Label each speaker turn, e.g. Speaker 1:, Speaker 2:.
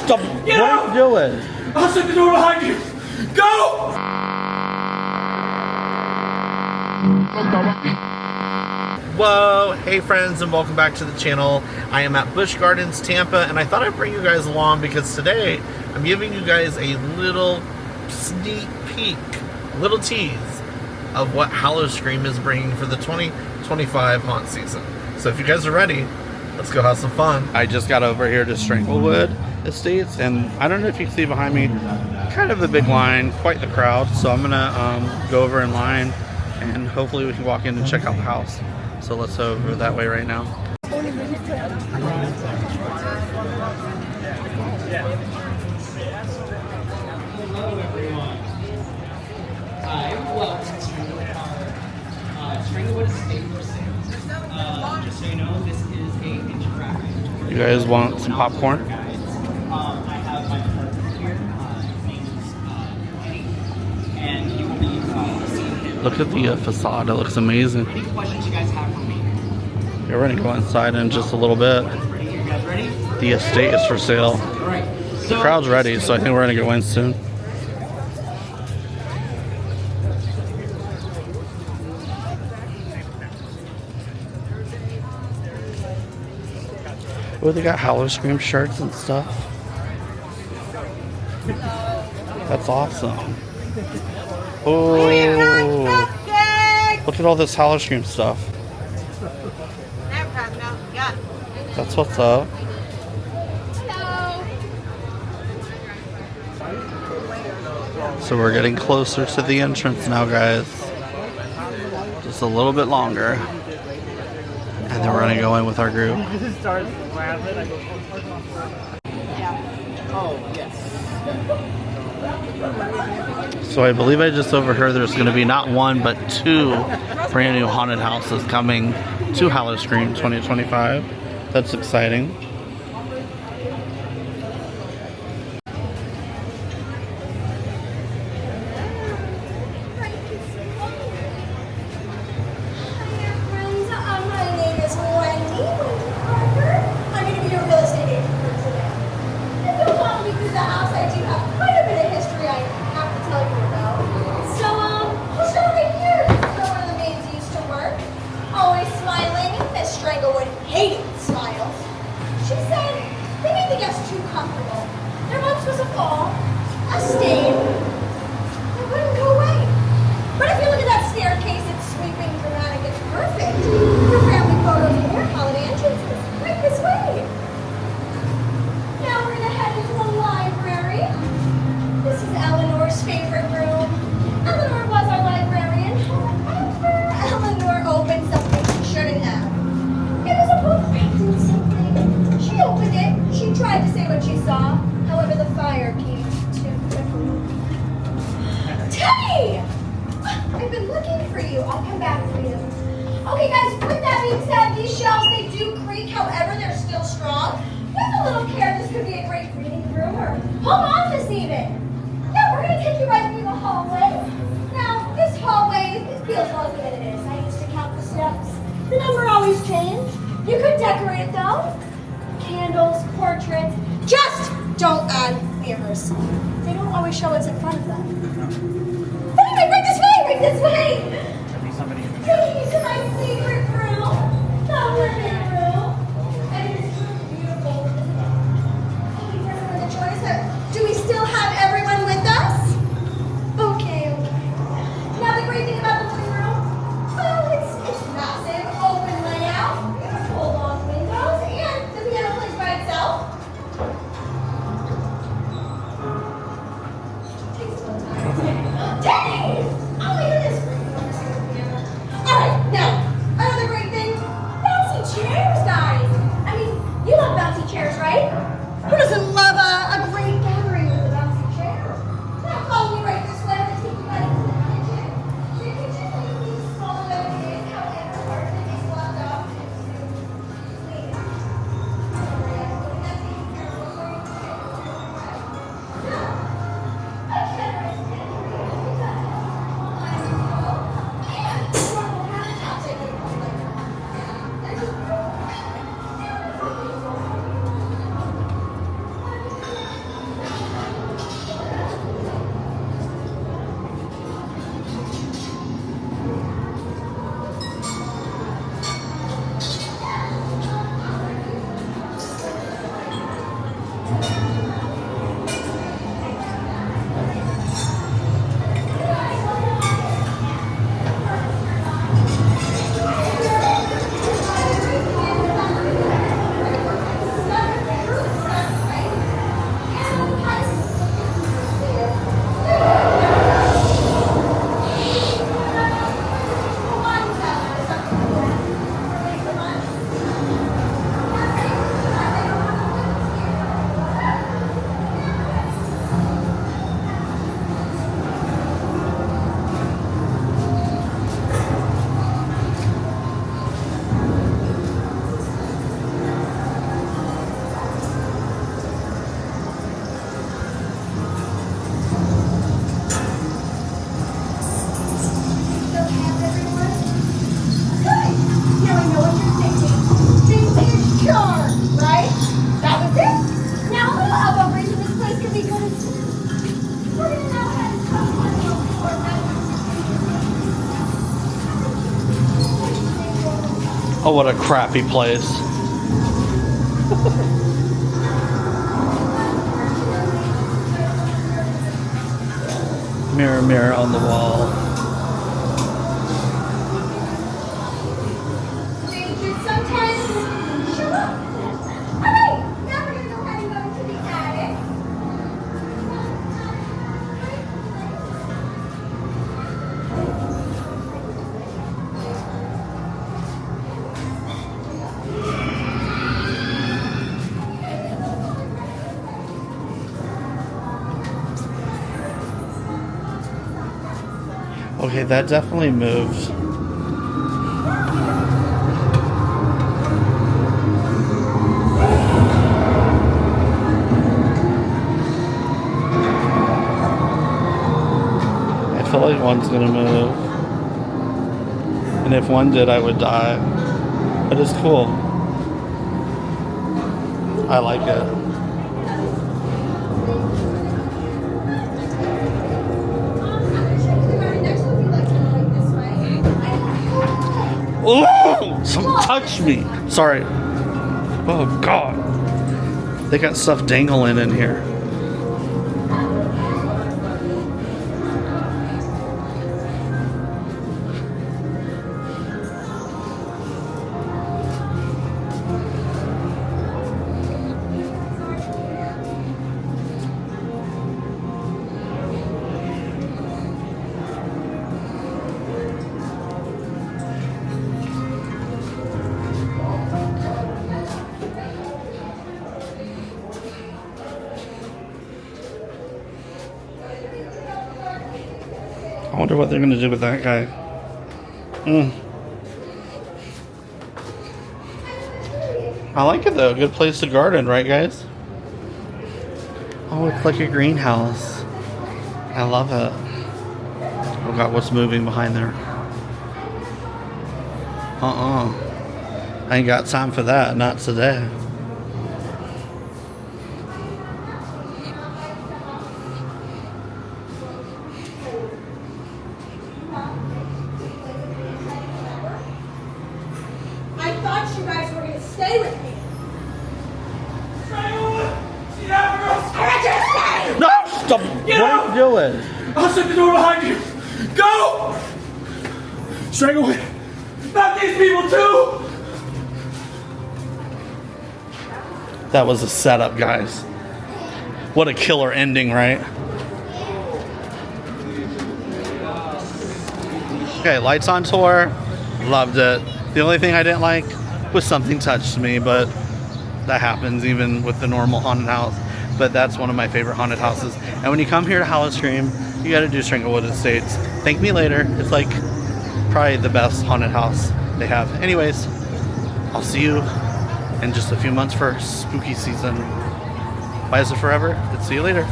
Speaker 1: Stop.
Speaker 2: Get
Speaker 1: what
Speaker 2: out!
Speaker 1: are you doing?
Speaker 2: I'll shut the door behind you. Go!
Speaker 1: Whoa, hey friends, and welcome back to the channel. I am at Busch Gardens Tampa, and I thought I'd bring you guys along because today I'm giving you guys a little sneak peek, little tease of what Howl-O-Scream is bringing for the 2025 haunt season. So if you guys are ready, let's go have some fun. I just got over here to Stranglewood Estate, and I don't know if you can see behind me, kind of a big line, quite the crowd. So I'm gonna go over in line, and hopefully we can walk in and check out the house. So let's go over that way right now.
Speaker 3: Welcome to our Stranglewood Estate for sale. Just so you know, this is a interactive.
Speaker 1: You guys want some popcorn?
Speaker 3: I have my partner here. His name is Eddie, and you will be seeing him.
Speaker 1: Look at the facade, it looks amazing.
Speaker 3: Any questions you guys have for me?
Speaker 1: Yeah, we're gonna go inside in just a little bit.
Speaker 3: Ready? You guys ready?
Speaker 1: The estate is for sale.
Speaker 3: All right.
Speaker 1: The crowd's ready, so I think we're gonna go in soon. Oh, they got Howl-O-Scream shirts and stuff. That's awesome. Oh, look at all this Howl-O-Scream stuff. That's what's up. So we're getting closer to the entrance now, guys. Just a little bit longer. And then we're gonna go in with our group. So I believe I just overheard there's gonna be not one, but two brand new haunted houses coming to Howl-O-Scream 2025. That's exciting.
Speaker 4: Stranglewood hated smiles. She said they made the guests too comfortable. There once was a fall, a stain, that wouldn't go away. But if you look at that staircase, it's sweeping, dramatic, it's perfect for family photos or holiday entrances. Right this way. Now we're gonna head into the library. This is Eleanor's favorite room. Eleanor was our librarian. However, Eleanor opened something she shouldn't have. It was a book wrapped in something. She opened it. She tried to say what she saw. However, the fire came too quickly. Teddy! I've been looking for you. I'll come back for you. Okay, guys, with that being said, these shelves, they do creak. However, they're still strong. With a little care, this could be a great reading room or home office even. Now, we're going to take you right through the hallway. Now, this hallway, it feels longer than it is. I used to count the steps. The number always changed. You could decorate it though. Candles, portraits. Just don't add mirrors. They don't always show what's in front of them. But anyway, right this way, right this way. Taking you to my favorite room, the living room. And it's really beautiful, isn't it? Oh, we never had a choice. Do we still have everyone with us? Okay. Now the great thing about the living room, well, it's massive, open layout, beautiful long windows, and the piano plays by itself. Takes a little time.
Speaker 1: Oh, what a crappy place. Mirror, mirror on the wall.
Speaker 4: Sometimes, shut up. Alright, now we're gonna go ahead and go into the attic.
Speaker 1: Okay, that definitely moved. I feel like one's gonna move. And if one did, I would die. But it's cool. I like it. Oh, don't touch me. Sorry. Oh, God. They got stuff dangling in here. I wonder what they're going to do with that guy. I like it though. Good place to garden, right guys? Oh, it's like a greenhouse. I love it. Oh God, what's moving behind there? I ain't got time for that. Not today.
Speaker 4: I thought you guys were going to stay with me.
Speaker 2: Stranglewood! See that, girl?
Speaker 4: I want you to stay!
Speaker 1: No! Stop! What are you doing?
Speaker 2: I'll shut the door behind you. Go! Stranglewood! Not these people too!
Speaker 1: That was a setup, guys. What a killer ending, right? Okay, lights on tour. Loved it. The only thing I didn't like was something touched me, but that happens even with the normal haunted house. But that's one of my favorite haunted houses. And when you come here to Howl-O-Scream, you gotta do Stranglewood Estates. Thank me later. It's like probably the best haunted house they have. Anyways, I'll see you in just a few months for spooky season. Why is it forever? Let's see you later.